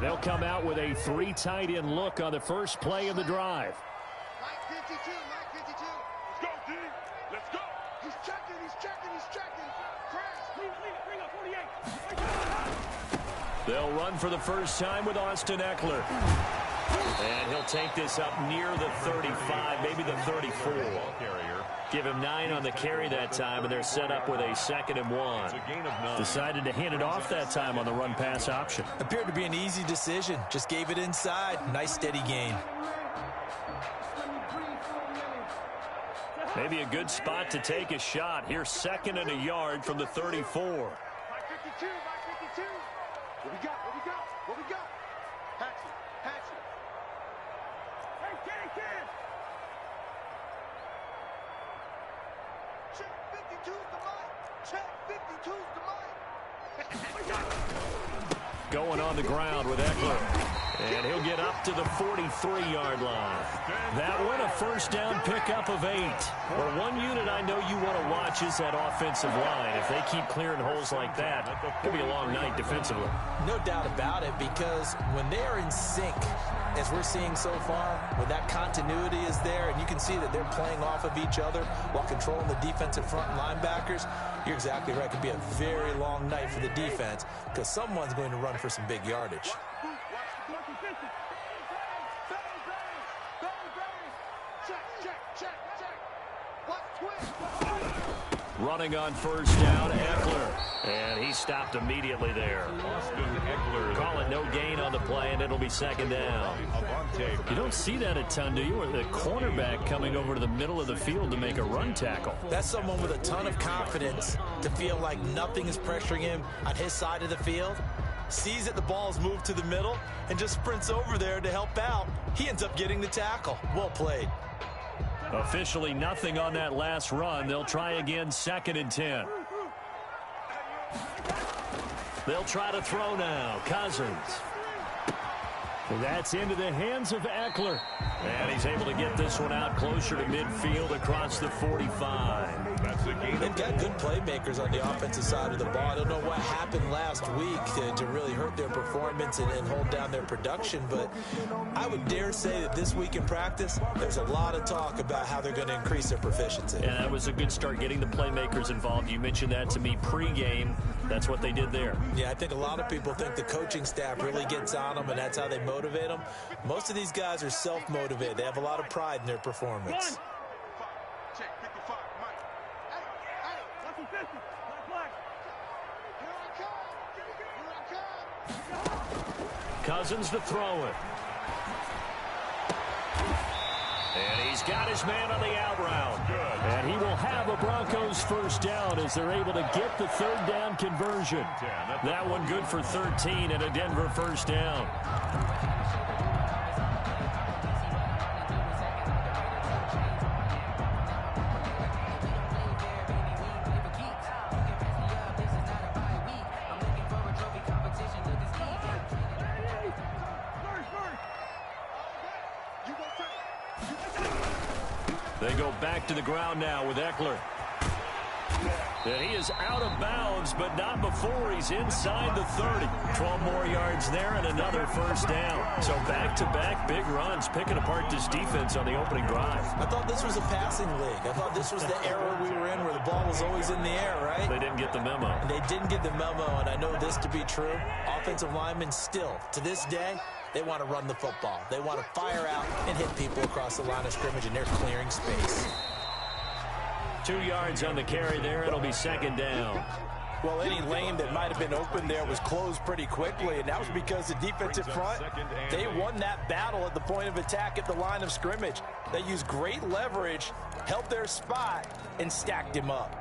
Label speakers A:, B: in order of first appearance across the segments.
A: They'll come out with a 3 tight end look on the first play of the drive.
B: Mike 52, Mike 52. Let's go, D. Let's go. He's checking, he's checking, he's checking. Press. Bring up 48.
A: They'll run for the first time with Austin Eckler. And he'll take this up near the 35, maybe the 34. Give him 9 on the carry that time, and they're set up with a 2nd and 1. Decided to hand it off that time on the run-pass option.
C: Appeared to be an easy decision. Just gave it inside. Nice, steady gain.
A: Maybe a good spot to take a shot. Here's 2nd and a yard from the 34.
B: Mike 52, Mike 52. What we got, what we got, what we got? Hatchet, hatchet. Hey, kid. Check 52's the mic. Check 52's the mic.
A: Going on the ground with Eckler. And he'll get up to the 43-yard line. That one, a first down pickup of 8. Well, one unit I know you want to watch is that offensive line. If they keep clearing holes like that, it could be a long night defensively.
C: No doubt about it, because when they are in sync, as we're seeing so far, when that continuity is there, and you can see that they're playing off of each other while controlling the defensive front linebackers, you're exactly right. It could be a very long night for the defense because someone's going to run for some big yardage.
A: Running on first down, Eckler. And he stopped immediately there. Call it no gain on the play, and it'll be 2nd down. You don't see that a ton, do you? Or the cornerback coming over to the middle of the field to make a run tackle.
C: That's someone with a ton of confidence to feel like nothing is pressuring him on his side of the field. Sees that the ball's moved to the middle and just sprints over there to help out. He ends up getting the tackle. Well played.
A: Officially nothing on that last run. They'll try again, 2nd and 10. They'll try to throw now. Cousins. That's into the hands of Eckler. And he's able to get this one out closer to midfield across the 45.
C: They've got good playmakers on the offensive side of the ball. I don't know what happened last week to really hurt their performance and hold down their production, but I would dare say that this week in practice, there's a lot of talk about how they're going to increase their proficiency.
A: And that was a good start getting the playmakers involved. You mentioned that to me pregame. That's what they did there.
C: Yeah, I think a lot of people think the coaching staff really gets on them, and that's how they motivate them. Most of these guys are self-motivated. They have a lot of pride in their performance.
A: Cousins to throw it. And he's got his man on the out route. And he will have a Broncos first down as they're able to get the 3rd down conversion. That one good for 13 and a Denver first down. They go back to the ground now with Eckler. And he is out of bounds, but not before he's inside the 30. 12 more yards there and another first down. So back-to-back big runs, picking apart this defense on the opening drive.
C: I thought this was a passing league. I thought this was the era we were in where the ball was always in the air, right?
A: They didn't get the memo.
C: And they didn't get the memo, and I know this to be true. Offensive linemen still, to this day, they want to run the football. They want to fire out and hit people across the line of scrimmage, and they're clearing space.
A: 2 yards on the carry there. It'll be 2nd down.
C: Well, any lane that might have been open there was closed pretty quickly, and that was because the defensive front, they won that battle at the point of attack at the line of scrimmage. They used great leverage, held their spot, and stacked him up.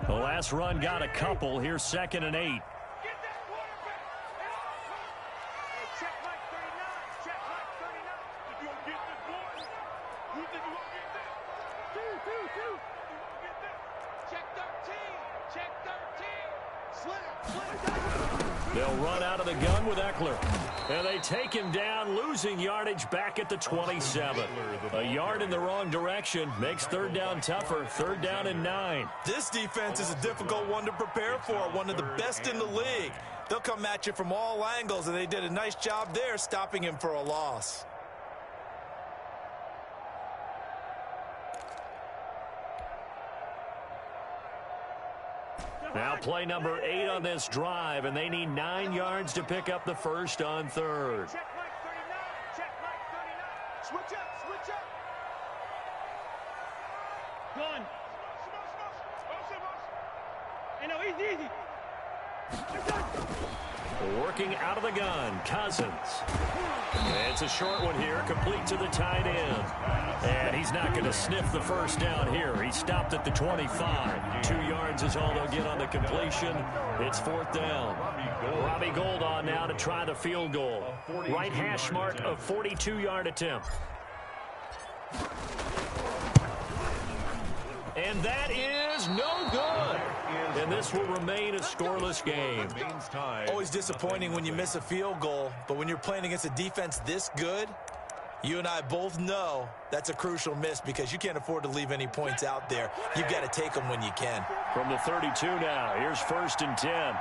A: The last run got a couple. Here's 2nd and 8. They'll run out of the gun with Eckler. And they take him down, losing yardage back at the 27. A yard in the wrong direction makes third down tougher. Third down and 9.
C: This defense is a difficult one to prepare for, one of the best in the league. They'll come at you from all angles, and they did a nice job there stopping him for a loss.
A: Now play number 8 on this drive, and they need 9 yards to pick up the first on third.
B: Check Mike 39. Check Mike 39. Switch up. Switch up. Gun. Hey, no, easy.
A: Working out of the gun, Cousins. It's a short one here, complete to the tight end. And he's not going to sniff the first down here. He stopped at the 25. 2 yards is all they'll get on the completion. It's fourth down. Robbie Gould on now to try the field goal. Right hash mark of 42-yard attempt. And that is no good. And this will remain a scoreless game.
C: Always disappointing when you miss a field goal, but when you're playing against a defense this good, you and I both know that's a crucial miss because you can't afford to leave any points out there. You've got to take them when you can.
A: From the 32 now, here's first and 10.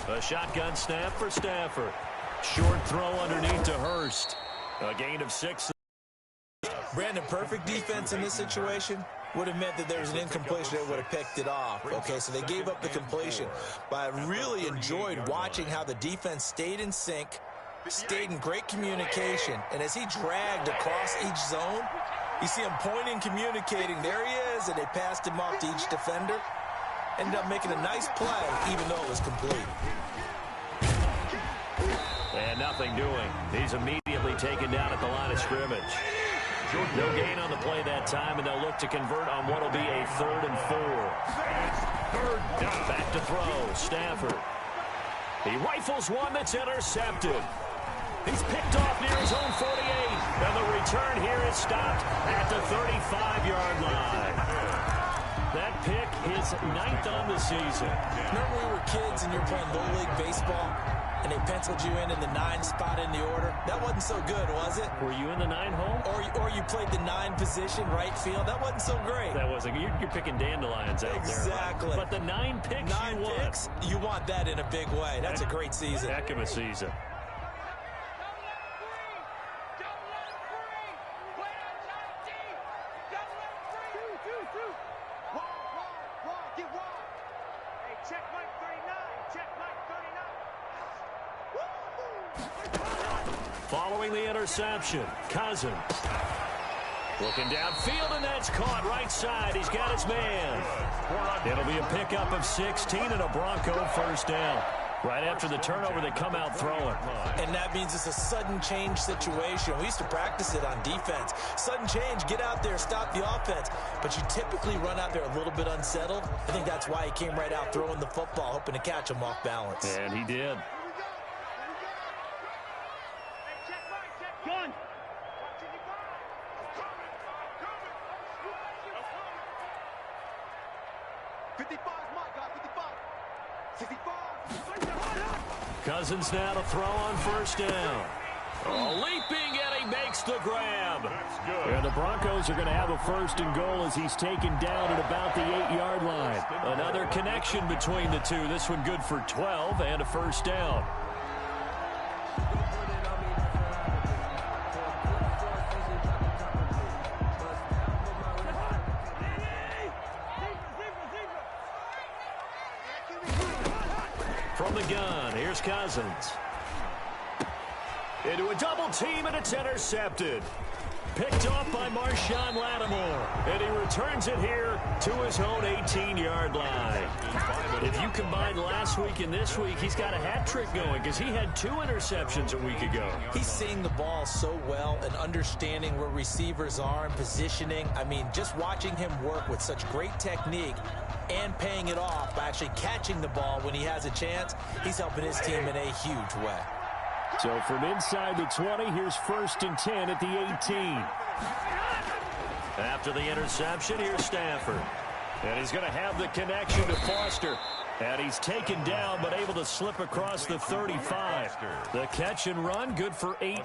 A: A shotgun snap for Stafford. Short throw underneath to Hurst. A gain of 6.
C: Brandon, perfect defense in this situation would have meant that there was an incompletion that would have picked it off. Okay, so they gave up the completion. But I really enjoyed watching how the defense stayed in sync, stayed in great communication, and as he dragged across each zone, you see him pointing, communicating. There he is, and they passed him off to each defender. Ended up making a nice play, even though it was complete.
A: And nothing doing. He's immediately taken down at the line of scrimmage. No gain on the play that time, and they'll look to convert on what will be a 3rd and 4. Back to throw, Stafford. He rifles one that's intercepted. He's picked off near his own 48, and the return here is stopped at the 35-yard line. That pick is 9th on the season.
C: Remember we were kids and you were playing Little League Baseball, and they penciled you in the 9 spot in the order? That wasn't so good, was it?
A: Were you in the 9 hole?
C: Or you played the 9 position, right field? That wasn't so great.
A: That wasn't. You're picking dandelions out there.
C: Exactly.
A: But the 9 picks
C: you want that in a big way. That's a great season.
A: Heck of a season. Following the interception, Cousins. Looking downfield, and that's caught right side. He's got his man. It'll be a pickup of 16 and a Bronco first down. Right after the turnover, they come out throwing.
C: And that means it's a sudden change situation. We used to practice it on defense. Sudden change, get out there, stop the offense. But you typically run out there a little bit unsettled. I think that's why he came right out throwing the football, hoping to catch him off balance.
A: And he did.
B: Gun.
A: Cousins now to throw on first down. Leaping, and he makes the grab. And the Broncos are going to have a first and goal as he's taken down at about the 8-yard line. Another connection between the two. This one good for 12 and a first down. From the gun, here's Cousins. Into a double team, and it's intercepted. Picked off by Marshawn Lattimore. And he returns. returns it here to his own 18-yard line. If you combine last week and this week, he's got a hat trick going because he had 2 interceptions a week ago.
C: He's seeing the ball so well and understanding where receivers are and positioning. I mean, just watching him work with such great technique and paying it off by actually catching the ball when he has a chance, he's helping his team in a huge way.
A: So from inside the 20, here's 1st and 10 at the 18. After the interception, here's Stafford. And he's going to have the connection to Foster. And he's taken down, but able to slip across the 35. The catch and run, good for 8.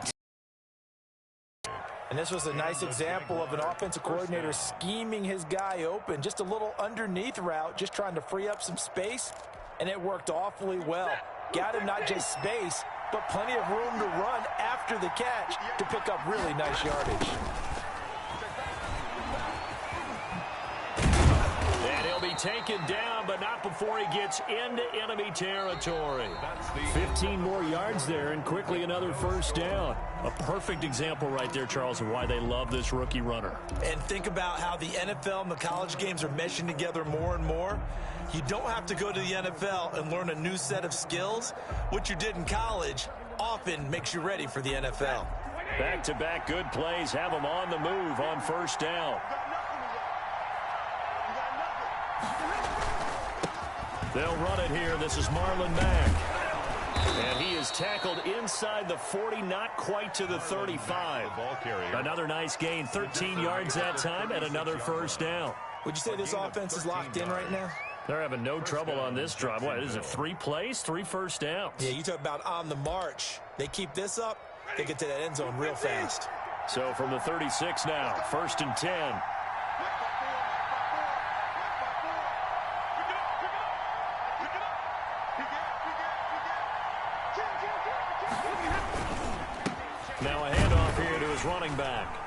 C: And this was a nice example of an offensive coordinator scheming his guy open. Just a little underneath route, just trying to free up some space. And it worked awfully well. Got him not just space, but plenty of room to run after the catch to pick up really nice yardage.
A: And he'll be taken down, but not before he gets into enemy territory. 15 more yards there, and quickly another 1st down. A perfect example right there, Charles, of why they love this rookie runner.
C: And think about how the NFL and the college games are meshing together more and more. You don't have to go to the NFL and learn a new set of skills. What you did in college often makes you ready for the NFL.
A: Back-to-back good plays have them on the move on 1st down. They'll run it here. This is Marlon Mack. And he is tackled inside the 40, not quite to the 35. Another nice gain, 13 yards that time, and another 1st down.
C: Would you say this offense is locked in right now?
A: They're having no trouble on this drive. What is it, 3 plays, 3 1st downs?
C: Yeah, you talk about on the march. They keep this up, they get to that end zone real fast.
A: So from the 36 now, 1st and 10. Now a handoff here to his running back.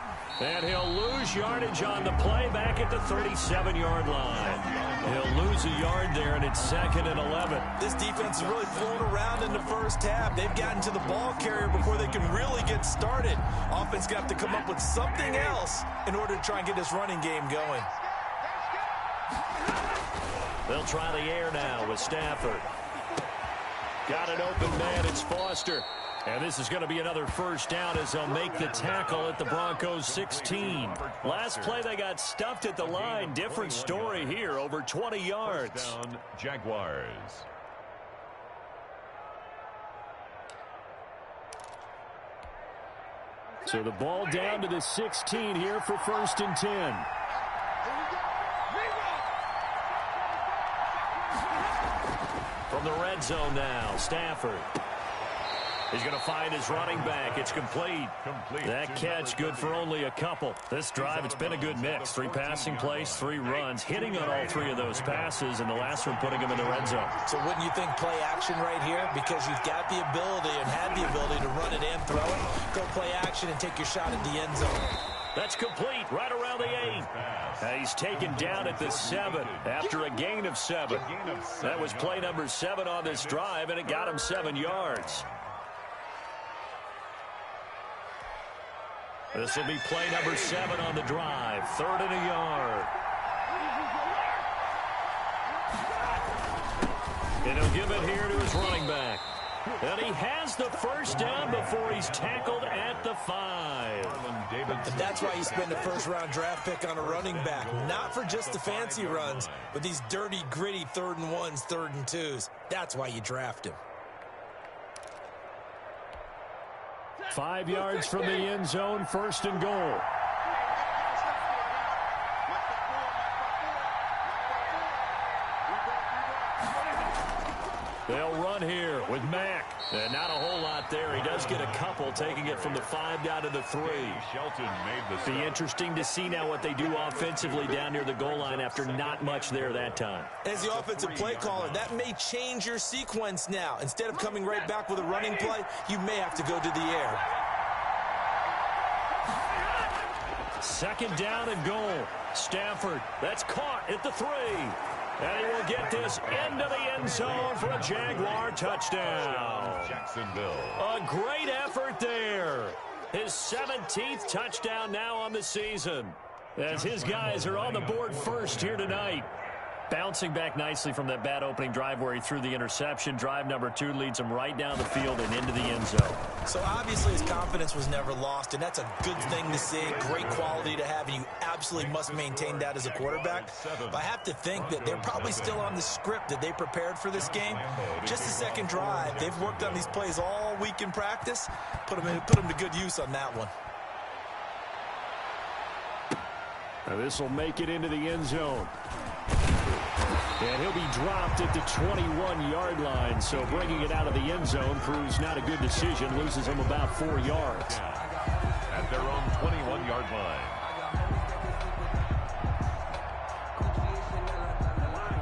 A: And he'll lose yardage on the play back at the 37-yard line. He'll lose a yard there, and it's 2nd and 11.
C: This defense is really flown around in the first half. They've gotten to the ball carrier before they can really get started. Offense got to come up with something else in order to try and get this running game going.
A: They'll try the air now with Stafford. Got an open man. It's Foster. And this is going to be another 1st down as they'll make the tackle at the Broncos 16. Last play they got stuffed at the line. Different story here, over 20 yards.
D: Down, Jaguars.
A: So the ball down to the 16 here for 1st and 10. From the red zone now, Stafford. He's going to find his running back. It's complete. That catch good for only a couple. This drive, it's been a good mix. 3 passing plays, 3 runs, hitting on all 3 of those passes, and the last one putting him in the red zone.
C: So wouldn't you think play action right here? Because you've got the ability and had the ability to run it and throw it. Go play action and take your shot at the end zone.
A: That's complete, right around the 8. He's taken down at the 7 after a gain of 7. That was play number 7 on this drive, and it got him 7 yards. This will be play number 7 on the drive. 3rd and a yard. And he'll give it here to his running back. And he has the 1st down before he's tackled at the 5.
C: And that's why you spend a 1st-round draft pick on a running back. Not for just the fancy runs, but these dirty, gritty 3rd and 1s, 3rd and 2s. That's why you draft him.
A: 5 yards from the end zone, 1st and goal. They'll run here with Mack. And not a whole lot there. He does get a couple, taking it from the 5 down to the 3.
D: Shelton made the stop.
A: Be interesting to see now what they do offensively down near the goal line after not much there that time.
C: As the offensive play caller, that may change your sequence now. Instead of coming right back with a running play, you may have to go to the air.
A: 2nd down and goal. Stafford, that's caught at the 3. And he will get this into the end zone for a Jaguar touchdown.
D: Jacksonville.
A: A great effort there. His 17th touchdown now on the season. as his guys are on the board first here tonight. Bouncing back nicely from that bad opening drive where he threw the interception. Drive number 2 leads him right down the field and into the end zone.
C: So obviously his confidence was never lost, and that's a good thing to see, great quality to have, and you absolutely must maintain that as a quarterback. But I have to think that they're probably still on the script that they prepared for this game. Just the second drive, they've worked on these plays all week in practice. Put them to good use on that one.
A: Now this will make it into the end zone. And he'll be dropped at the 21-yard line, so bringing it out of the end zone proves not a good decision, loses him about 4 yards.
D: At their own 21-yard line.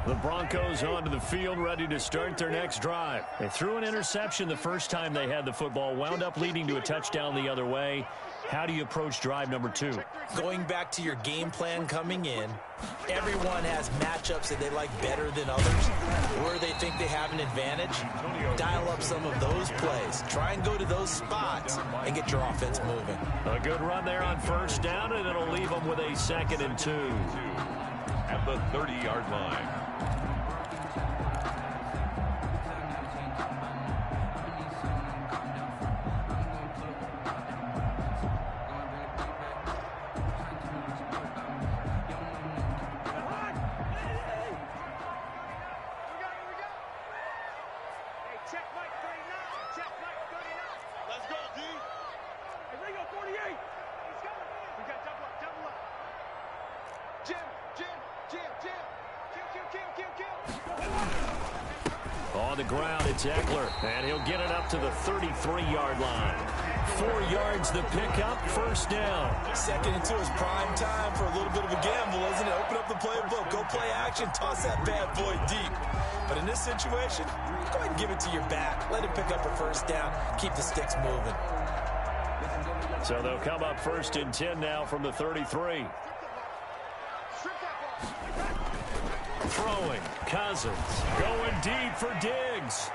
A: The Broncos onto the field, ready to start their next drive. They threw an interception the first time they had the football, wound up leading to a touchdown the other way. How do you approach drive number 2?
C: Going back to your game plan coming in, everyone has matchups that they like better than others, where they think they have an advantage. Dial up some of those plays. Try and go to those spots and get your offense moving.
A: A good run there on first down, and it'll leave them with a 2nd and 2.
D: At the 30-yard line.
A: On the ground, it's Eckler, and he'll get it up to the 33-yard line. 4 yards the pickup, first down.
C: 2nd and 2 is prime time for a little bit of a gamble, isn't it? Open up the playbook, go play action, toss that bad boy deep. But in this situation, go ahead and give it to your back. Let him pick up a first down, keep the sticks moving.
A: So they'll come up 1st and 10 now from the 33. Throwing, Cousins, going deep for Diggs.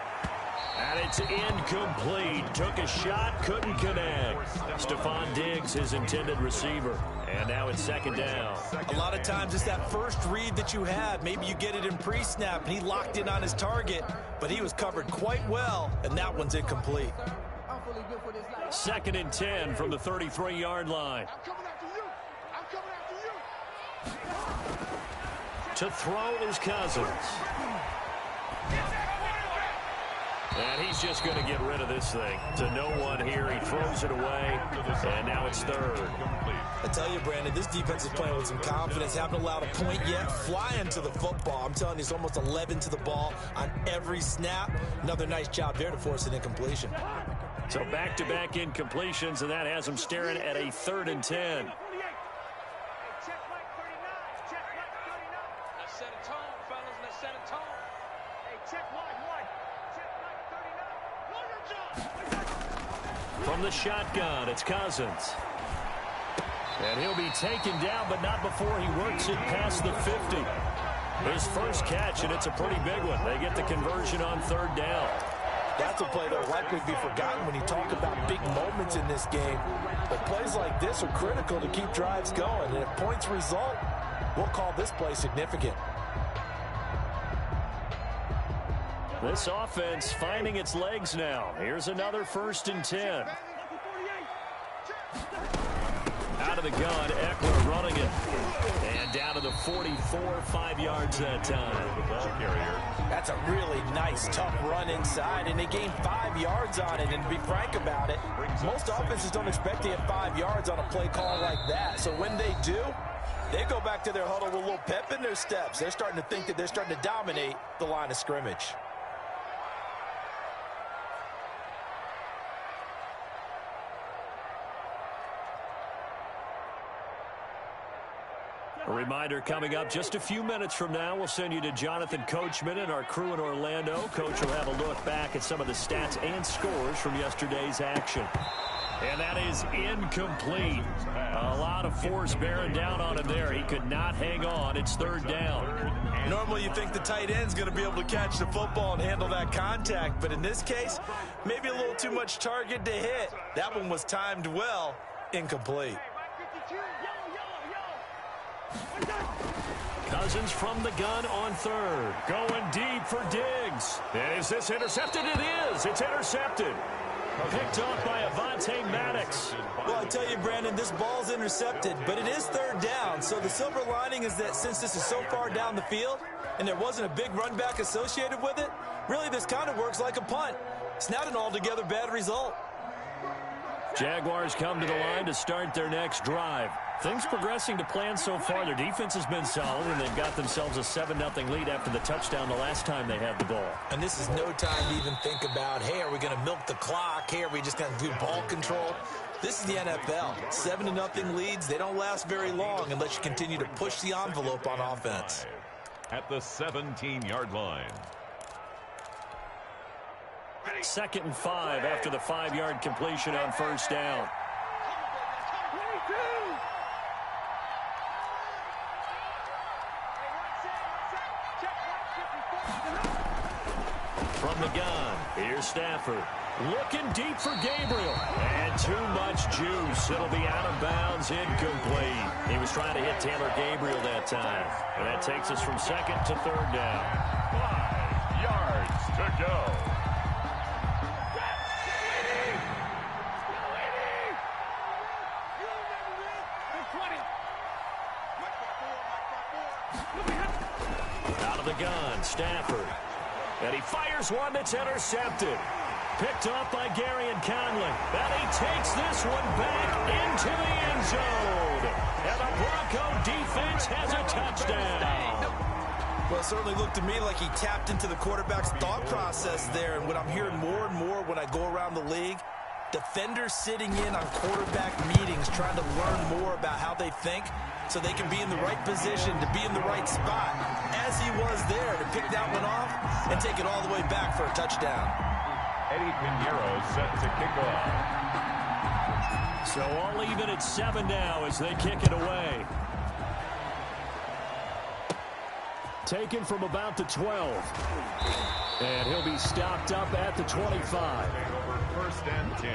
A: And it's incomplete. Took a shot, couldn't connect. Stephon Diggs, his intended receiver. And now it's 2nd down.
C: A lot of times it's that first read that you have. Maybe you get it in pre-snap, and he locked in on his target, but he was covered quite well, and that one's incomplete.
A: 2nd and 10 from the 33-yard line. To throw is Cousins. And he's just going to get rid of this thing. To no one here. He throws it away. And now it's 3rd.
C: I tell you, Brandon, this defense is playing with some confidence. Haven't allowed a point yet. Flying to the football. I'm telling you, it's almost 11 to the ball on every snap. Another nice job there to force an incompletion.
A: So back-to-back incompletions, and that has him staring at a 3rd and 10. From the shotgun, it's Cousins. And he'll be taken down, but not before he works it past the 50. His first catch, and it's a pretty big one. They get the conversion on 3rd down.
C: That's a play that will likely be forgotten when you talk about big moments in this game. But plays like this are critical to keep drives going. And if points result, we'll call this play significant.
A: This offense finding its legs now. Here's another 1st and 10. Out of the gun, Eckler running it. And down to the 44, 5 yards that time.
D: The ball carrier.
C: That's a really nice, tough run inside, and they gained 5 yards on it. And to be frank about it, most offenses don't expect to get 5 yards on a play call like that. So when they do, they go back to their huddle with a little pep in their steps. They're starting to think that they're starting to dominate the line of scrimmage.
A: A reminder coming up just a few minutes from now, we'll send you to Jonathan Coachman and our crew in Orlando. Coach will have a look back at some of the stats and scores from yesterday's action. And that is incomplete. A lot of force bearing down on him there. He could not hang on. It's 3rd down.
C: Normally you think the tight end's going to be able to catch the football and handle that contact, but in this case, maybe a little too much target to hit. That one was timed well, incomplete.
A: Cousins from the gun on third. Going deep for Diggs. And is this intercepted? It is. It's intercepted. Picked off by Avonte Maddox.
C: Well, I tell you, Brandon, this ball's intercepted, but it is third down. So the silver lining is that since this is so far down the field and there wasn't a big run back associated with it, really this kind of works like a punt. It's not an altogether bad result.
A: Jaguars come to the line to start their next drive. Things progressing to plan so far. Their defense has been solid, and they've got themselves a 7-0 lead after the touchdown the last time they had the ball.
C: And this is no time to even think about, hey, are we going to milk the clock? Hey, are we just going to do ball control? This is the NFL. 7-0 leads, they don't last very long unless you continue to push the envelope on offense.
D: At the 17-yard line.
A: 2nd and 5 after the 5-yard completion on first down. From the gun, here's Stafford. Looking deep for Gabriel. And too much juice. It'll be out of bounds, incomplete. He was trying to hit Taylor Gabriel that time. And that takes us from 2nd to 3rd down.
D: 5 yards to go.
A: Out of the gun, Stafford. And he fires one that's intercepted. Picked off by Gary and Conley. And he takes this one back into the end zone. And the Bronco defense has a touchdown.
C: Well, it certainly looked to me like he tapped into the quarterback's thought process there. And what I'm hearing more and more when I go around the league, defenders sitting in on quarterback meetings trying to learn more about how they think so they can be in the right position to be in the right spot, as he was there to pick that one off and take it all the way back for a touchdown.
D: Eddie Pinheiro set to kick off.
A: So all even at 7 now as they kick it away. Taken from about the 12. And he'll be stopped up at the 25.
D: Over 1st and 10.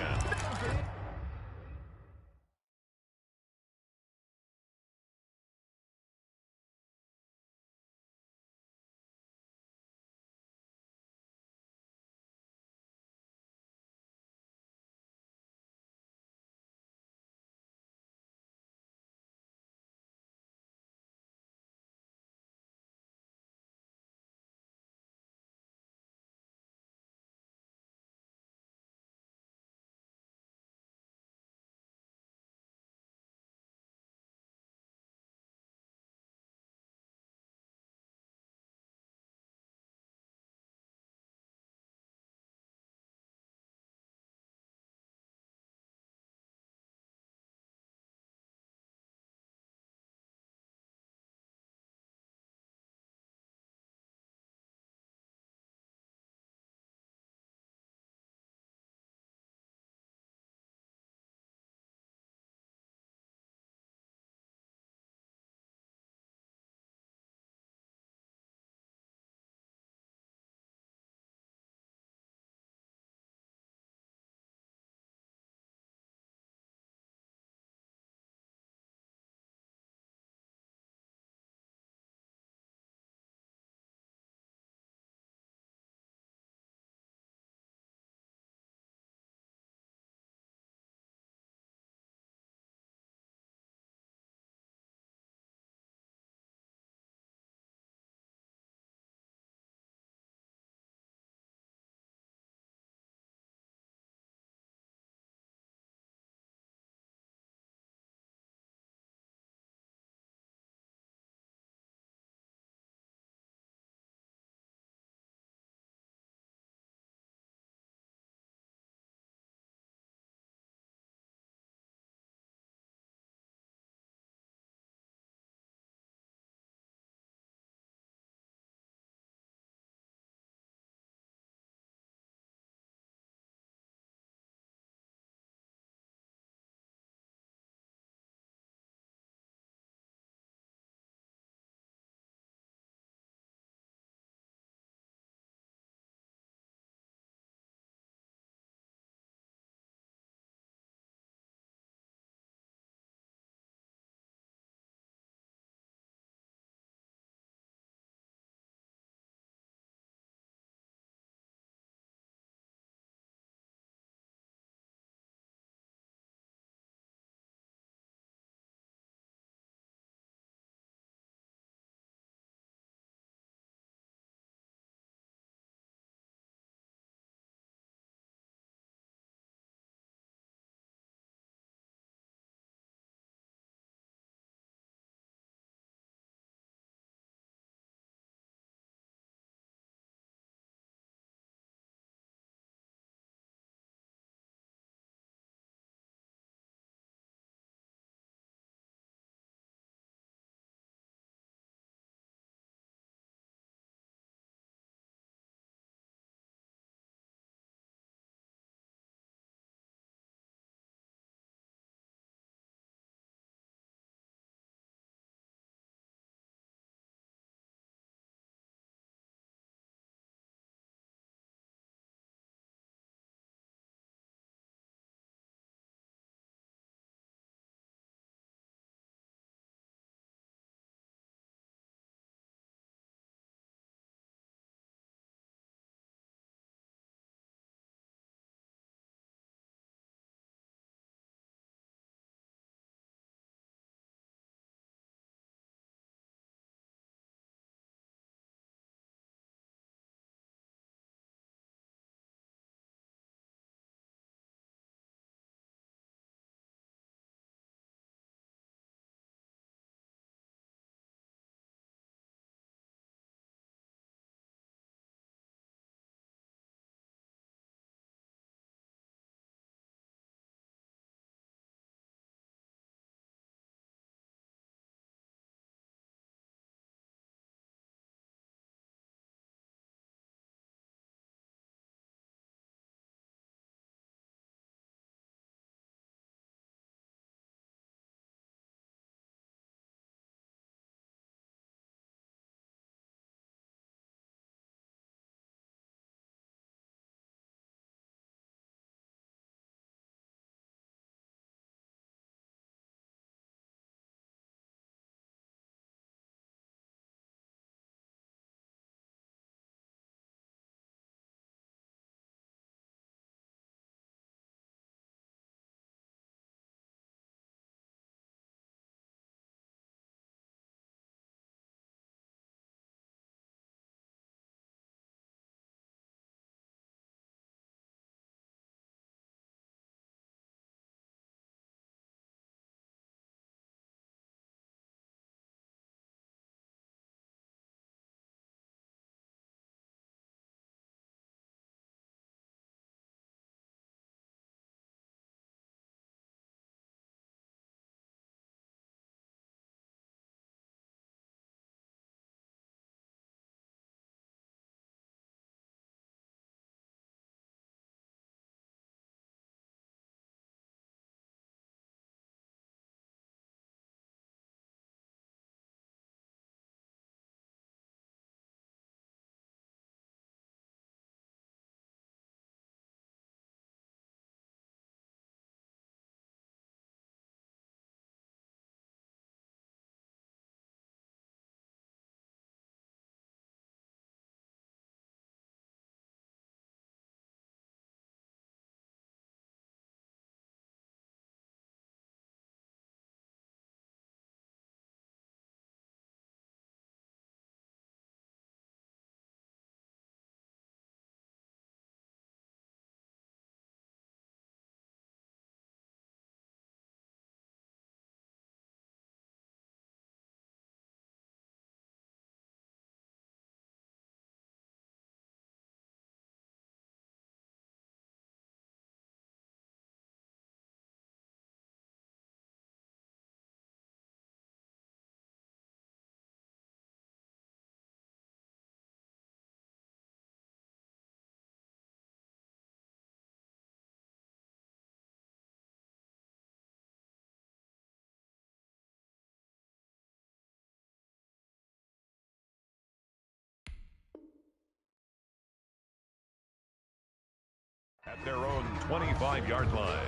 D: At their own 25-yard line.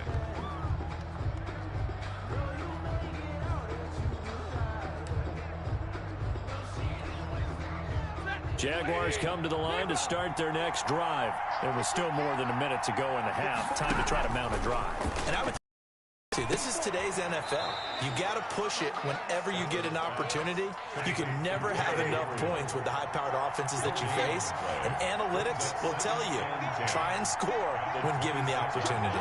A: Jaguars come to the line to start their next drive. There was still more than a minute to go in the half. Time to try to mount a drive.
C: And I would say this is today's NFL. You got to push it whenever you get an opportunity. You can never have enough points with the high-powered offenses that you face. And analytics will tell you, try and score when given the opportunity.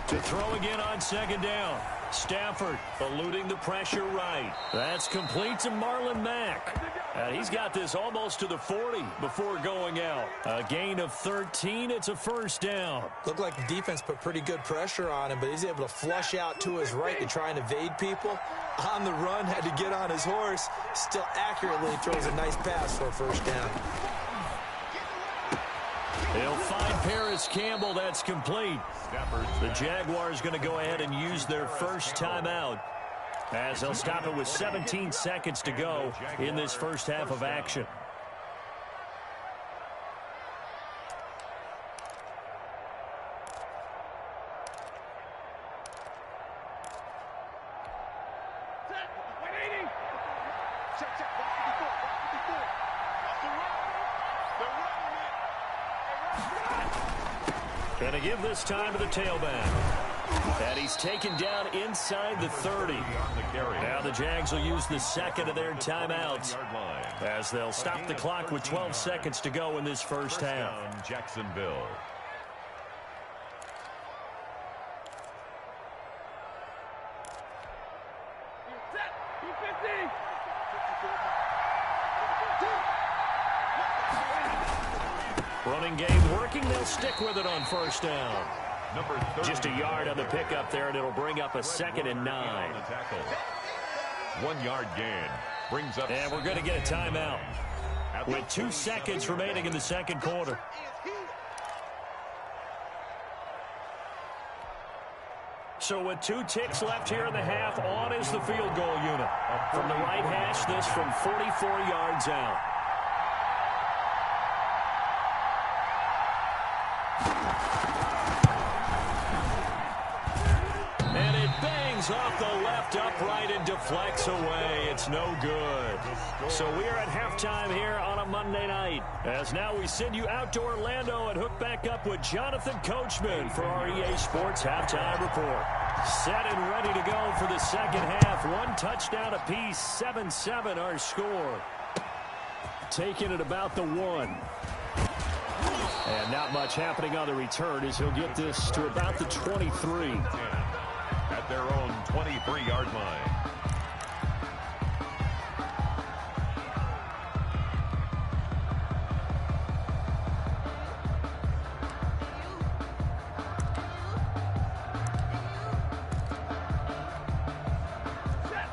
A: To throw again on second down. Stafford eluding the pressure right. That's complete to Marlon Mack. He's got this almost to the 40 before going out. A gain of 13. It's a first down.
C: Looked like the defense put pretty good pressure on him, but he's able to flush out to his right to try and evade people. On the run, had to get on his horse. Still accurately throws a nice pass for a first down.
A: They'll find Paris Campbell. That's complete. The Jaguars going to go ahead and use their first timeout as they'll stop it with 17 seconds to go in this first half of action. Going to give this time to the tailback. And he's taken down inside the 30. Now the Jags will use the second of their timeouts as they'll stop the clock with 12 seconds to go in this first half.
D: Jacksonville.
A: Running game working. They'll stick with it on first down. Just a yard on the pickup there, and it'll bring up a 2nd and 9.
D: 1 yard gain. Brings up.
A: And we're going to get a timeout with 2 seconds remaining in the second quarter. So with 2 ticks left here in the half, on is the field goal unit. From the right hash, this from 44 yards out. And it bangs off the left upright and deflects away. It's no good. So we are at halftime here on a Monday night. As now we send you out to Orlando and hook back up with Jonathan Coachman for our EA Sports Halftime Report. Set and ready to go for the second half. 1 touchdown apiece, 7-7 our score. Taking it about the 1. And not much happening on the return as he'll get this to about the 23.
D: At their own 23-yard line.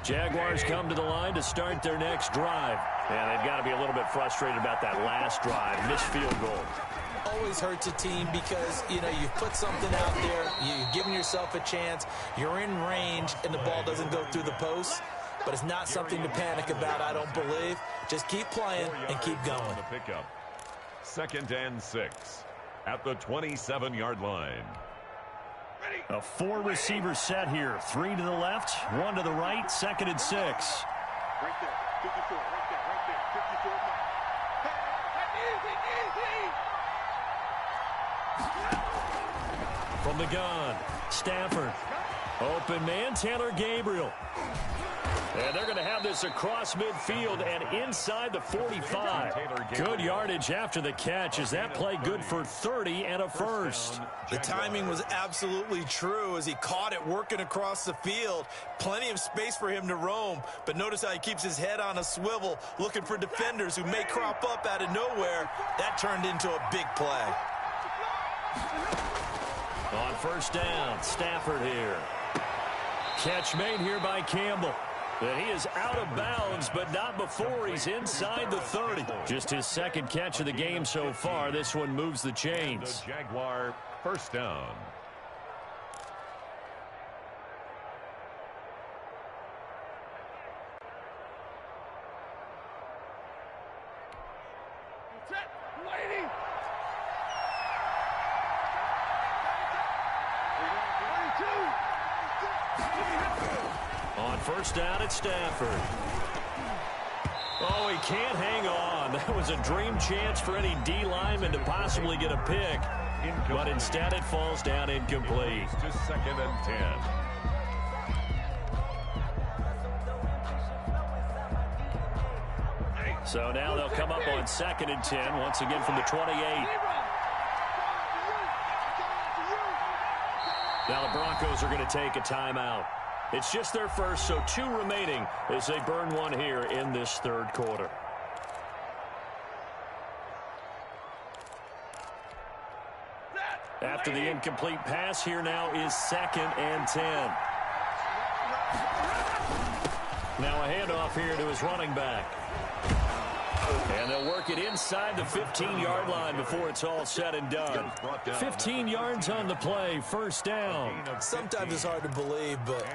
A: Jaguars come to the line to start their next drive. And they've got to be a little bit frustrated about that last drive. Missed field goal.
C: Always hurts a team because, you know, you've put something out there, you've given yourself a chance, you're in range, and the ball doesn't go through the post. But it's not something to panic about, I don't believe. Just keep playing and keep going.
D: 2nd and 6 at the 27-yard line.
A: A 4-receiver set here. 3 to the left, 1 to the right, 2nd and 6.
B: Right there, 54, right there, 54.
A: From the gun, Stafford. Open man, Taylor Gabriel. And they're going to have this across midfield and inside the 45. Good yardage after the catch. Is that play good for 30 and a first?
C: The timing was absolutely true as he caught it working across the field. Plenty of space for him to roam. But notice how he keeps his head on a swivel, looking for defenders who may crop up out of nowhere. That turned into a big play.
A: On first down, Stafford here. Catch made here by Campbell. And he is out of bounds, but not before he's inside the 30. Just his 2nd catch of the game so far. This one moves the chains.
D: The Jaguar first down.
A: first down at Stafford. Oh, he can't hang on. That was a dream chance for any D lineman to possibly get a pick. But instead it falls down incomplete.
D: To 2nd and 10.
A: So now they'll come up on 2nd and 10, once again from the 28. Now the Broncos are going to take a timeout. It's just their first, so 2 remaining as they burn one here in this third quarter. After the incomplete pass, here now is 2nd and 10. Now a handoff here to his running back. And they'll work it inside the 15-yard line before it's all said and done. 15 yards on the play, first down.
C: Sometimes it's hard to believe, but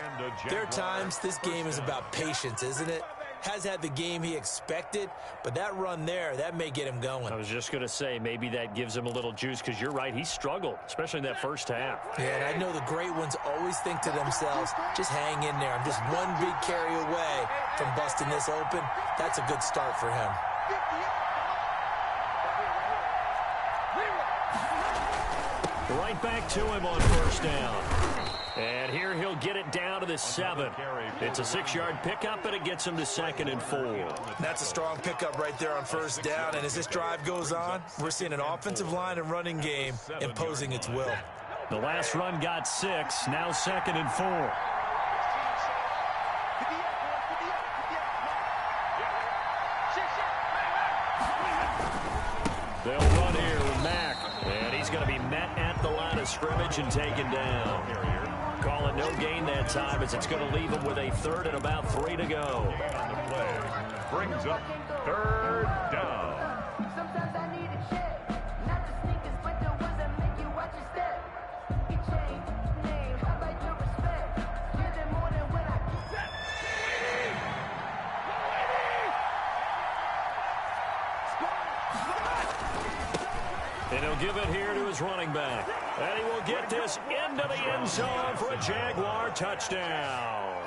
C: there are times this game is about patience, isn't it? Has had the game he expected, but that run there, that may get him going.
A: I was just going to say, maybe that gives him a little juice, because you're right, he struggled, especially in that first half.
C: Yeah, and I know the great ones always think to themselves, just hang in there. I'm just one big carry away from busting this open. That's a good start for him.
A: Right back to him on first down. And here he'll get it down to the 7. It's a 6-yard pickup, and it gets him to 2nd and 4.
C: That's a strong pickup right there on first down. And as this drive goes on, we're seeing an offensive line and running game imposing its will.
A: The last run got 6, now 2nd and 4. They'll run here with Mack, and he's going to be met at the line of scrimmage and taken down. Calling no gain that time, as it's going to leave him with a 3rd and about 3 to go.
D: On the play, brings up 3rd down.
E: Sometimes I need a check, not the sneakers, but the ones that make you watch your step. You change name, how about your respect? Give them more than when I set.
A: And he'll give it here to his running back. And he will get this into the end zone for a Jaguar touchdown.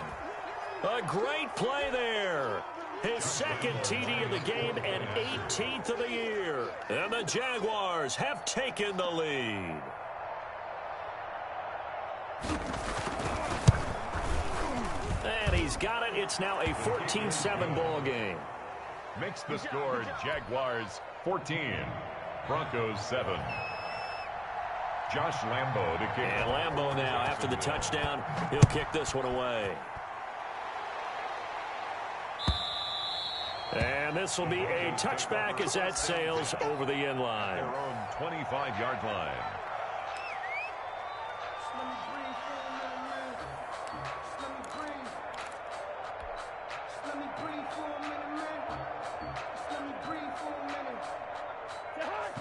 A: A great play there. His 2nd TD of the game and 18th of the year. And the Jaguars have taken the lead. And he's got it. It's now a 14-7 ball game.
D: Makes the score Jaguars 14. Broncos 7. Josh Lambo to kick.
A: And Lambo now, after the touchdown, he'll kick this one away. And this will be a touchback as that sails over the end line.
D: Their own 25-yard line.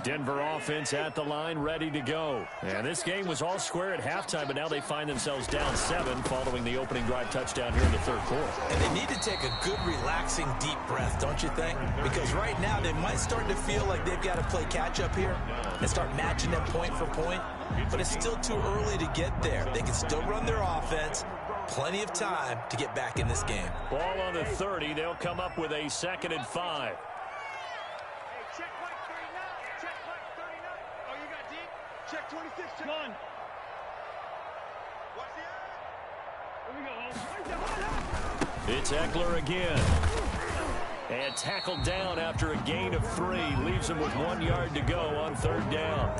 A: Denver offense at the line, ready to go. And this game was all square at halftime, but now they find themselves down 7 following the opening drive touchdown here in the third quarter.
C: And they need to take a good, relaxing, deep breath, don't you think? Because right now they might start to feel like they've got to play catch-up here and start matching them point for point. But it's still too early to get there. They can still run their offense. Plenty of time to get back in this game.
A: Ball on the 30. They'll come up with a 2nd and 5.
B: Check 26, check. One. Watch the eye.
A: It's Eckler again. And tackled down after a gain of 3. Leaves him with 1 yard to go on 3rd down.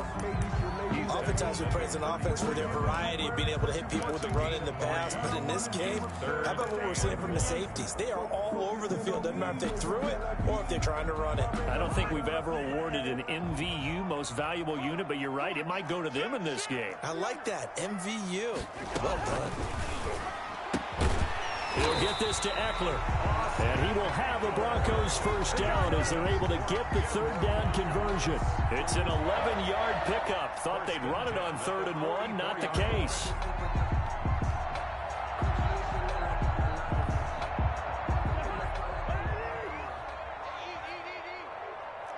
C: Oftentimes we praise an offense for their variety of being able to hit people with the run in the pass. But in this game, how about what we're seeing from the safeties? They are all over the field. Doesn't matter if they threw it or if they're trying to run it.
A: I don't think we've ever awarded an MVU, most valuable unit, but you're right. It might go to them in this game.
C: I like that. MVU. Well done.
A: He'll get this to Eckler. And he will have the Broncos first down as they're able to get the 3rd down conversion. It's an 11-yard pickup. Thought they'd run it on 3rd and 1. Not the case.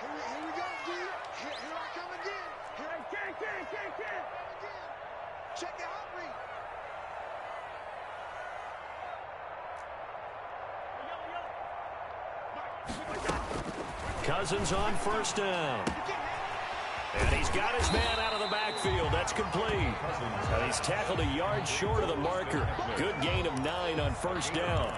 B: Here we go, dude. Here I come again. Here I can. Check the hot read.
A: Cousins on first down. And he's got his man out of the backfield. That's complete. And he's tackled a yard short of the marker. Good gain of 9 on first down.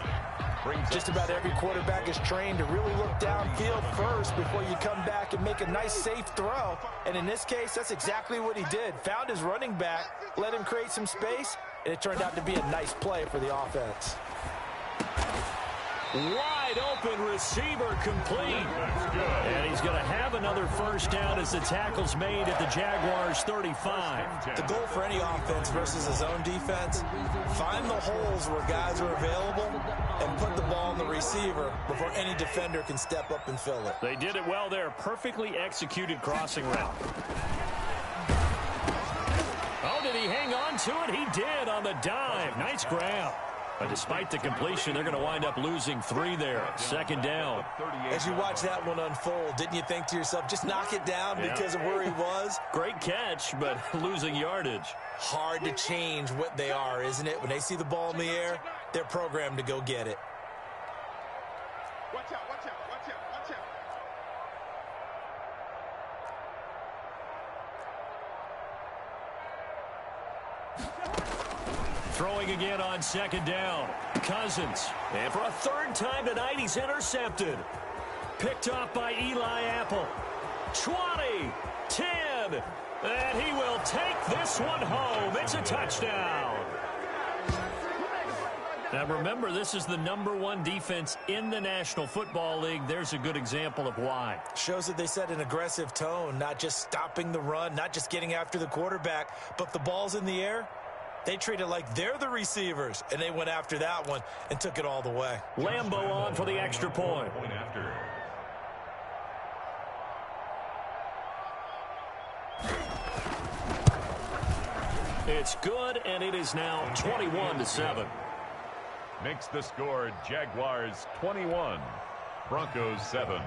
C: Just about every quarterback is trained to really look downfield first before you come back and make a nice, safe throw. And in this case, that's exactly what he did. Found his running back, let him create some space, and it turned out to be a nice play for the offense.
A: Wide open receiver complete. And he's going to have another first down as the tackle's made at the Jaguars 35.
C: The goal for any offense versus his own defense, find the holes where guys are available and put the ball on the receiver before any defender can step up and fill it.
A: They did it well there. Perfectly executed crossing route. Oh, did he hang on to it? He did on the dive. Nice grab. But despite the completion, they're going to wind up losing 3 there. Second down.
C: As you watch that one unfold, didn't you think to yourself, just knock it down because of where he was?
A: Great catch, but losing yardage.
C: Hard to change what they are, isn't it? When they see the ball in the air, they're programmed to go get it.
B: Watch out, watch out, watch out, watch out.
A: Throwing again on second down. Cousins. And for a third time tonight, he's intercepted. Picked off by Eli Apple. 20, 10, and he will take this one home. It's a touchdown. Now remember, this is the #1 defense in the National Football League. There's a good example of why.
C: Shows that they set an aggressive tone, not just stopping the run, not just getting after the quarterback, but if the ball's in the air, they treat it like they're the receivers, and they went after that one and took it all the way.
A: Lambo on for the extra point.
D: Point after.
A: It's good, and it is now 21-7.
D: Makes the score Jaguars 21, Broncos 7.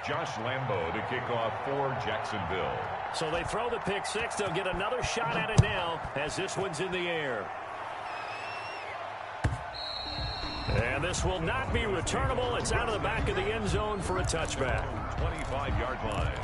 D: Josh Lambo to kick off for Jacksonville.
A: So they throw the pick six. They'll get another shot at it now as this one's in the air. And this will not be returnable. It's out of the back of the end zone for a touchback.
D: 25-yard line.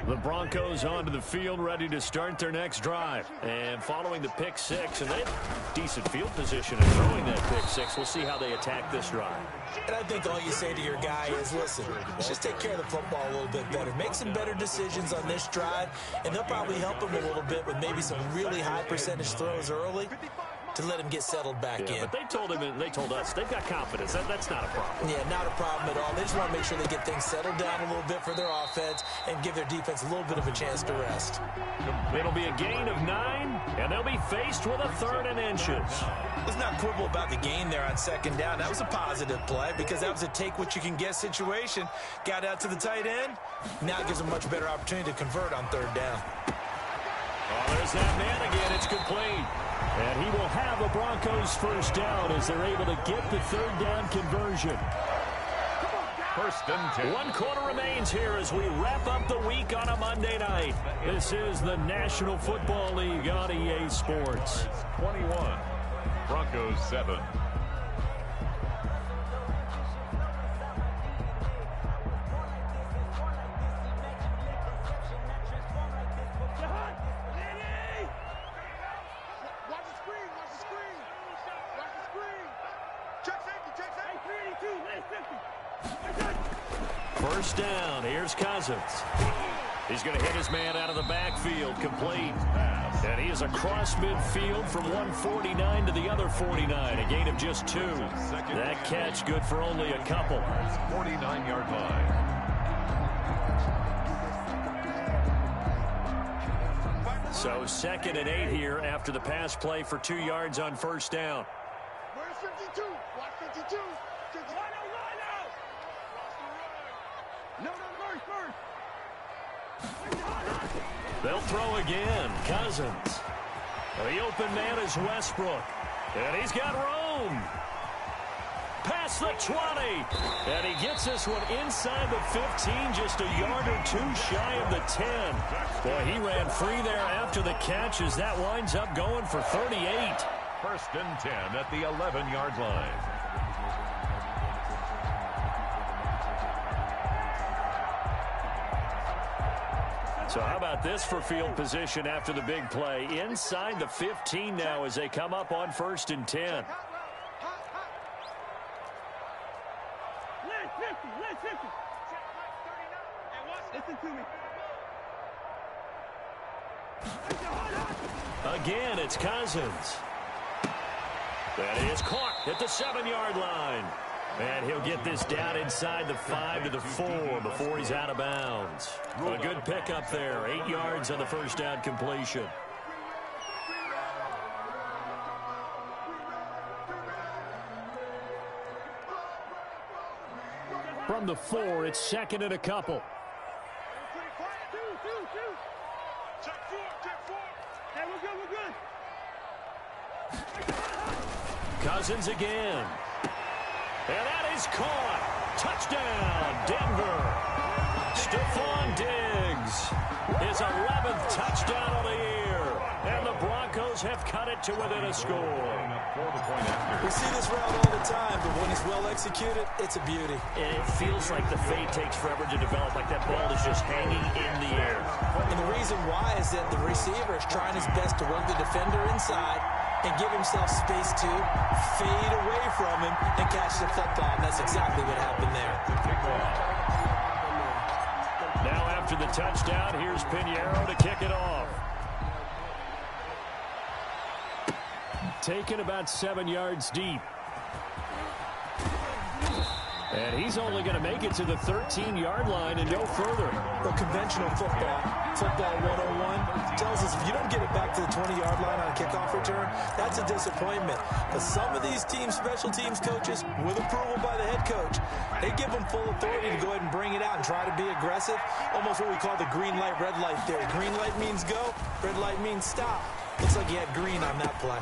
A: The Broncos onto the field, ready to start their next drive. And following the pick six, and they have decent field position in throwing that pick six. We'll see how they attack this drive.
C: And I think all you say to your guy is, listen, let's just take care of the football a little bit better. Make some better decisions on this drive, and they'll probably help him a little bit with maybe some really high percentage throws early to let him get settled back in.
A: But they told him, and they told us, they've got confidence. That's not a problem.
C: Yeah, not a problem at all. They just want to make sure they get things settled down a little bit for their offense and give their defense a little bit of a chance to rest.
A: It'll be a gain of 9, and they'll be faced with a 3rd and inches.
C: Let's not quibble about the gain there on second down. That was a positive play because that was a take-what-you-can-get situation. Got out to the tight end. Now it gives them a much better opportunity to convert on 3rd down.
A: Oh, there's that man again. It's complete. And he will have a Broncos first down as they're able to get the 3rd down conversion.
D: First and 10.
A: 1 quarter remains here as we wrap up the week on a Monday night. This is the National Football League on EA Sports.
D: 21, Broncos 7.
A: First down. Here's Cousins. He's going to hit his man out of the backfield. Complete. And he is across midfield from 149 to the other 49. A gain of just 2. That catch good for only a couple.
D: 49-yard line.
A: So 2nd and 8 here after the pass play for 2 yards on first down.
B: Where's 52? Watch 52. No,
A: They'll throw again. Cousins. The open man is Westbrook. And he's got room. Pass past the 20. And he gets this one inside the 15, just a yard or two shy of the 10. Boy, he ran free there after the catch as that winds up going for 38.
D: First and 10 at the 11-yard line.
A: So how about this for field position after the big play? Inside the 15 now as they come up on first and 10.
B: Listen to me.
A: Again, it's Cousins. That is caught at the 7-yard line. And he'll get this down inside the 5 to the 4 before he's out of bounds. A good pickup there. 8 yards on the first down completion. From the 4, it's second and a couple. Cousins again. And that is caught. Touchdown, Denver. Stephon Diggs, his 11th touchdown of the year. And the Broncos have cut it to within a score.
C: We see this route all the time, but when it's well executed, it's a beauty.
A: And it feels like the fade takes forever to develop, like that ball is just hanging in the air.
C: And the reason why is that the receiver is trying his best to work the defender inside and give himself space to fade away from him and catch the football. And that's exactly what happened there.
A: Now after the touchdown, here's Pinheiro to kick it off. Taken about 7 yards deep. And he's only going to make it to the 13-yard line and no further.
C: But conventional football 101, tells us if you don't get it back to the 20-yard line on a kickoff return, that's a disappointment. But some of these teams, special teams coaches, with approval by the head coach, they give them full authority to go ahead and bring it out and try to be aggressive. Almost what we call the green light, red light theory. Green light means go, red light means stop. Looks like he had green on that play.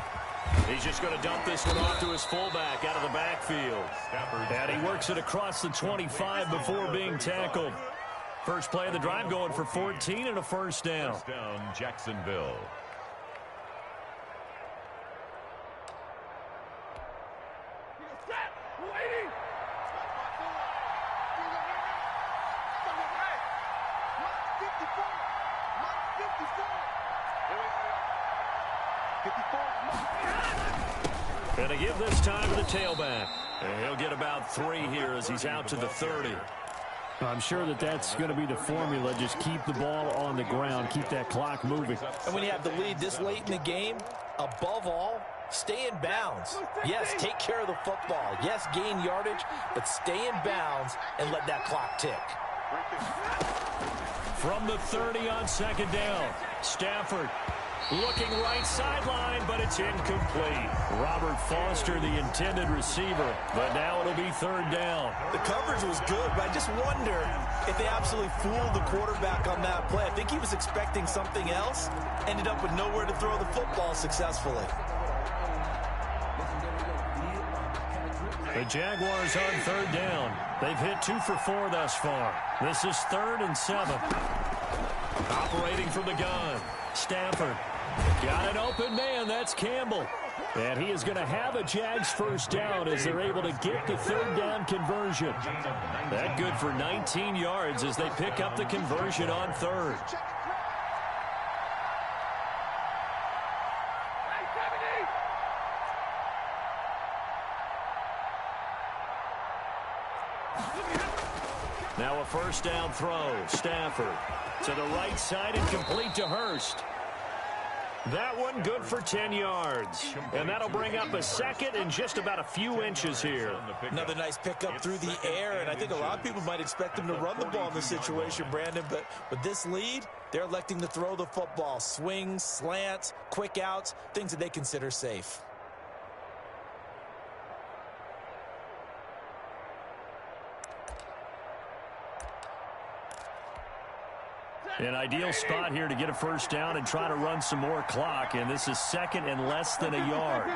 A: He's just going to dump this one off to his fullback out of the backfield. And he works it across the 25 before being tackled. First play of the drive going for 14 and a first down.
D: First down, Jacksonville.
A: And to give this time to the tailback. And he'll get about 3 here as he's out to the 30.
F: I'm sure that that's going to be the formula. Just keep the ball on the ground. Keep that clock moving.
C: And when you have the lead this late in the game, above all, stay in bounds. Yes, take care of the football. Yes, gain yardage, but stay in bounds and let that clock tick.
A: From the 30 on second down, Stafford looking right sideline, but it's incomplete. Robert Foster, the intended receiver, but now it'll be third down.
C: The coverage was good, but I just wonder if they absolutely fooled the quarterback on that play. I think he was expecting something else, ended up with nowhere to throw the football successfully.
A: The Jaguars on third down. They've hit 2 for 4 thus far. This is 3rd and 7. Operating from the gun, Stafford. Got an open man, that's Campbell. And he is going to have a Jags first down as they're able to get the third down conversion. That good for 19 yards as they pick up the conversion on third. Now a first down throw, Stafford to the right side and complete to Hurst. That one good for 10 yards. And that'll bring up a second and just about a few inches here.
C: Another nice pickup through the air, and I think a lot of people might expect him to run the ball in this situation, Brandon, but with this lead, they're electing to throw the football. Swings, slants, quick outs, things that they consider safe.
A: An ideal spot here to get a first down and try to run some more clock, and this is second and less than a yard.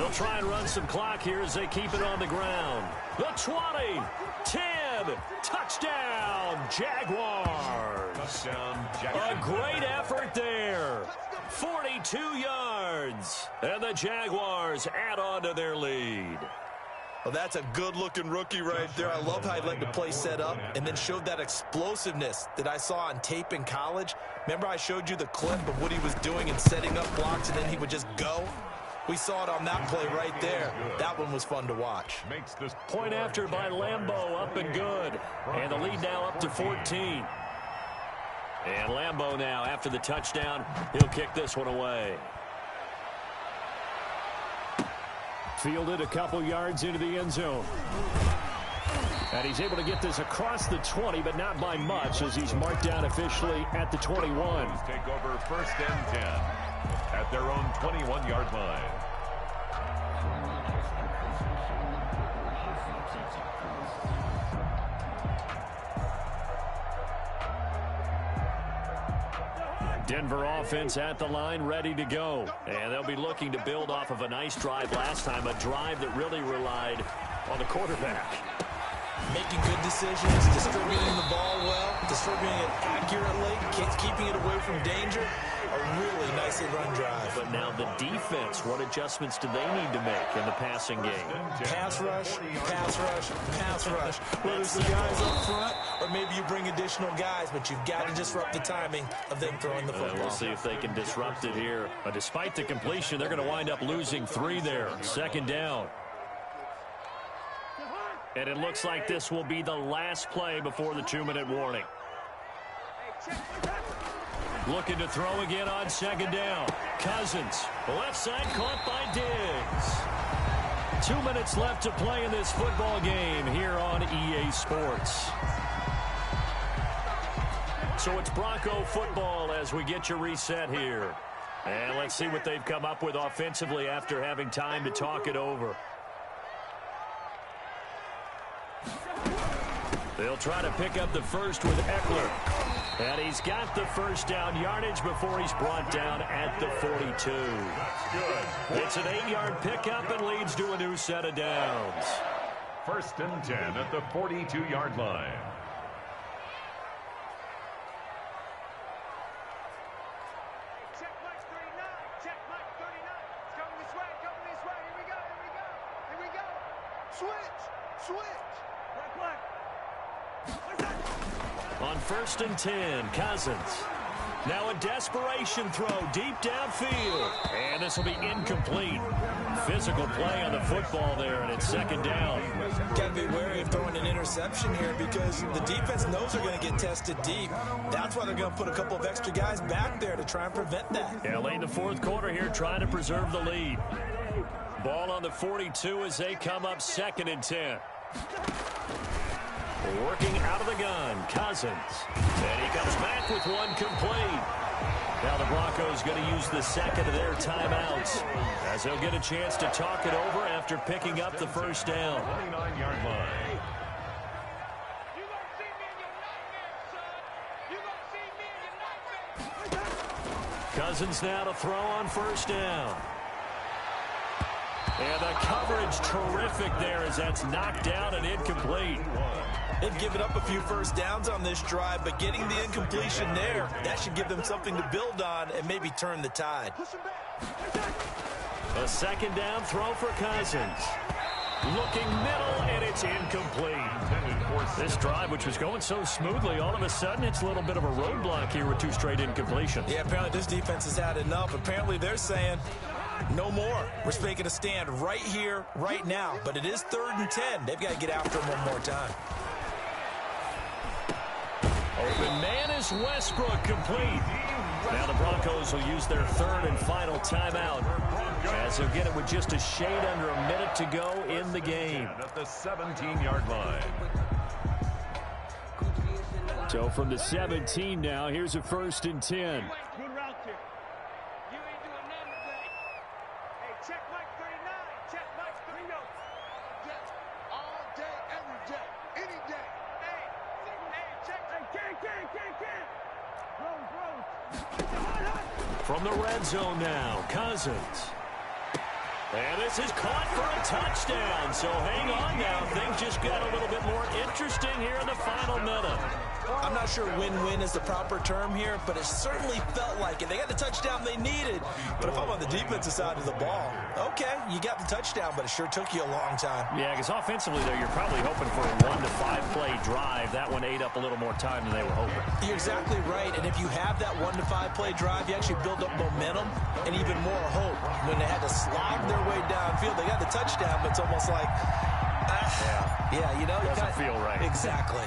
A: They'll try and run some clock here as they keep it on the ground. The 20, 10, touchdown, Jaguars.
D: Touchdown, Jaguars.
A: A great effort there. 42 yards. And the Jaguars add on to their lead.
C: Well, that's a good-looking rookie right there. I love how he let the play set up and then showed that explosiveness that I saw on tape in college. Remember I showed you the clip of what he was doing and setting up blocks, and then he would just go? We saw it on that play right there. That one was fun to watch.
A: Point after by Lambeau, up and good. And the lead now up to 14. And Lambeau now, after the touchdown, he'll kick this one away.
F: Fielded a couple yards into the end zone. And he's able to get this across the 20, but not by much, as he's marked down officially at the 21.
D: Take over 1st and 10 at their own 21-yard line.
A: Denver offense at the line, ready to go. And they'll be looking to build off of a nice drive last time, a drive that really relied on the quarterback.
C: Making good decisions, distributing the ball well, distributing it accurately, keeping it away from danger. A really nicely run drive.
A: But now the defense, what adjustments do they need to make in the passing game?
C: Pass rush, pass rush, pass rush. Whether it's the guys up front or maybe you bring additional guys, but you've got to disrupt the timing of them throwing the football.
A: We'll see if they can disrupt it here. Despite the completion, they're going to wind up losing 3 there. 2nd down. And it looks like this will be the last play before the 2-minute warning. Looking to throw again on 2nd down. Cousins, left side caught by Diggs. 2 minutes left to play in this football game here on EA Sports. So it's Bronco football as we get your reset here. And let's see what they've come up with offensively after having time to talk it over. They'll try to pick up the first with Eckler. And he's got the 1st down yardage before he's brought down at the 42. It's an 8-yard pickup and leads to a new set of downs.
D: 1st and 10 at the 42-yard line.
B: Check Mike 39. Check Mike 39. It's coming this way. Coming this way. Here we go. Here we go. Here we go. Switch. Switch. Black.
A: On 1st and 10, Cousins. Now a desperation throw deep downfield. And this will be incomplete. Physical play on the football there, and it's 2nd down.
C: Got to be wary of throwing an interception here because the defense knows they're going to get tested deep. That's why they're going to put a couple of extra guys back there to try and prevent that.
A: Yeah, late in the 4th quarter here, trying to preserve the lead. Ball on the 42 as they come up 2nd and 10. Working out of the gun, Cousins. And he comes back with one complete. Now the Broncos going to use the 2nd of their timeouts as they'll get a chance to talk it over after picking up the 1st down.
D: 29-yard line.
B: You gonna see me in your nightmares, son. You gonna see me in your nightmares.
A: Cousins now to throw on 1st down. And the coverage terrific there as that's knocked down and incomplete.
C: They've given up a few 1st downs on this drive, but getting the incompletion there, that should give them something to build on and maybe turn the tide.
A: A 2nd down throw for Cousins. Looking middle, and it's incomplete. This drive, which was going so smoothly, all of a sudden it's a little bit of a roadblock here with 2 straight incompletions.
C: Yeah, apparently this defense has had enough. Apparently they're saying, no more. We're making a stand right here, right now. But it is 3rd and 10. They've got to get after him one more time.
A: Open man is Westbrook, complete. Now the Broncos will use their 3rd and final timeout as they'll get it with just a shade under a minute to go in the game.
D: At the 17-yard line.
F: So from the 17 now, here's a 1st and 10.
B: Good route here. You ain't doing nothing today. Hey, check Mike 39. Check Mike 39. All day, every day, any day. Hey, check. Hey, can. Rose.
A: From the red zone now, Cousins. And this is caught for a touchdown. So hang on now. Things just got a little bit more interesting here in the final minute.
C: I'm not sure win-win is the proper term here, but it certainly felt like it. They got the touchdown they needed. But if I'm on the defensive side of the ball, okay, you got the touchdown, but it sure took you a long time.
A: Yeah, because offensively, though, you're probably hoping for a 1 to 5 play drive. That one ate up a little more time than they were hoping.
C: You're exactly right. And if you have that 1 to 5 play drive, you actually build up momentum and even more hope. When they had to slog their way downfield, they got the touchdown, but it's almost like, you know,
A: doesn't feel right.
C: Exactly.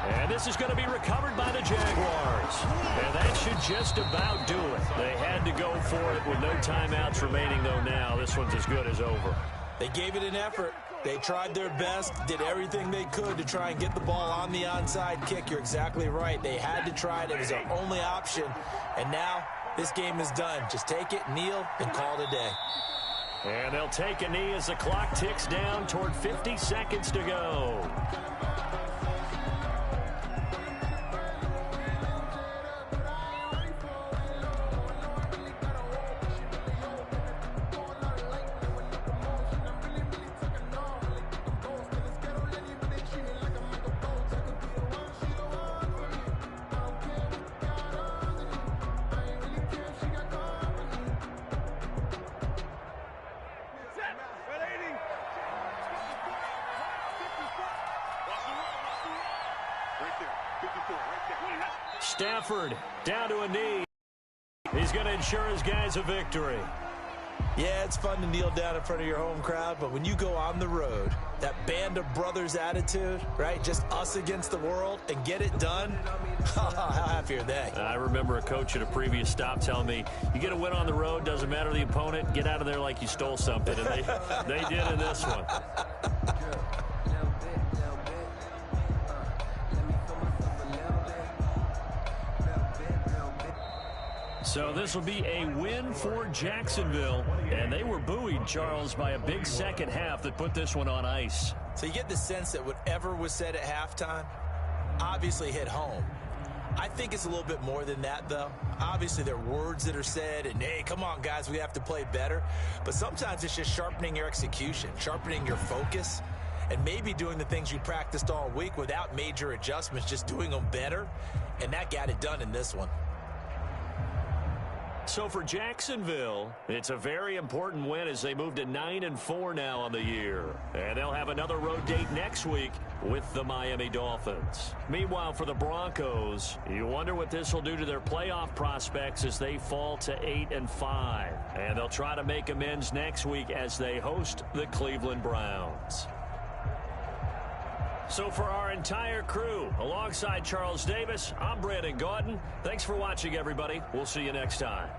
A: And this is going to be recovered by the Jaguars. And that should just about do it. They had to go for it with no timeouts remaining, though now. This one's as good as over.
C: They gave it an effort. They tried their best, did everything they could to try and get the ball on the onside kick. You're exactly right. They had to try it. It was their only option. And now this game is done. Just take it, kneel, and call it a day.
A: And they'll take a knee as the clock ticks down toward 50 seconds to go. Stafford down to a knee. He's going to ensure his guys a victory.
C: Yeah, it's fun to kneel down in front of your home crowd, but when you go on the road, that band of brothers attitude, right, just us against the world, and get it done, how happy are they?
A: I remember a coach at a previous stop telling me, you get a win on the road, doesn't matter the opponent, get out of there like you stole something, and they did in this one. So this will be a win for Jacksonville. And they were buoyed, Charles, by a big second half that put this one on ice.
C: So you get the sense that whatever was said at halftime obviously hit home. I think it's a little bit more than that, though. Obviously, there are words that are said, and, hey, come on, guys, we have to play better. But sometimes it's just sharpening your execution, sharpening your focus, and maybe doing the things you practiced all week without major adjustments, just doing them better. And that got it done in this one.
A: So for Jacksonville, it's a very important win as they move to 9-4 now on the year. And they'll have another road date next week with the Miami Dolphins. Meanwhile, for the Broncos, you wonder what this will do to their playoff prospects as they fall to 8-5. And they'll try to make amends next week as they host the Cleveland Browns. So for our entire crew, alongside Charles Davis, I'm Brandon Gaudin. Thanks for watching, everybody. We'll see you next time.